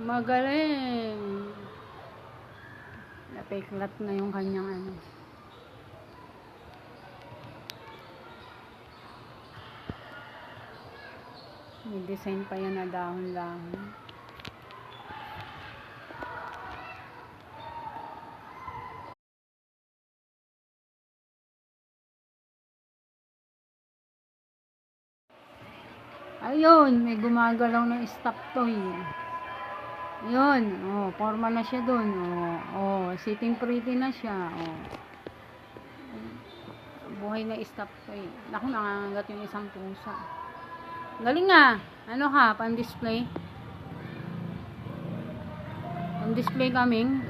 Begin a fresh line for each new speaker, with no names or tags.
Magaling. Napiklat na yung kanyang ano. May design pa yan na dahon-dahon. Ayun, may gumagalaw ng stop toy. Ayun, oh, forma na siya dun. Oh, sitting pretty na siya. Oh. Buhay na stop toy. Naku, nangangagat yung isang pusa. Galing nga. Ano ka, pan-display? Pan-display kaming.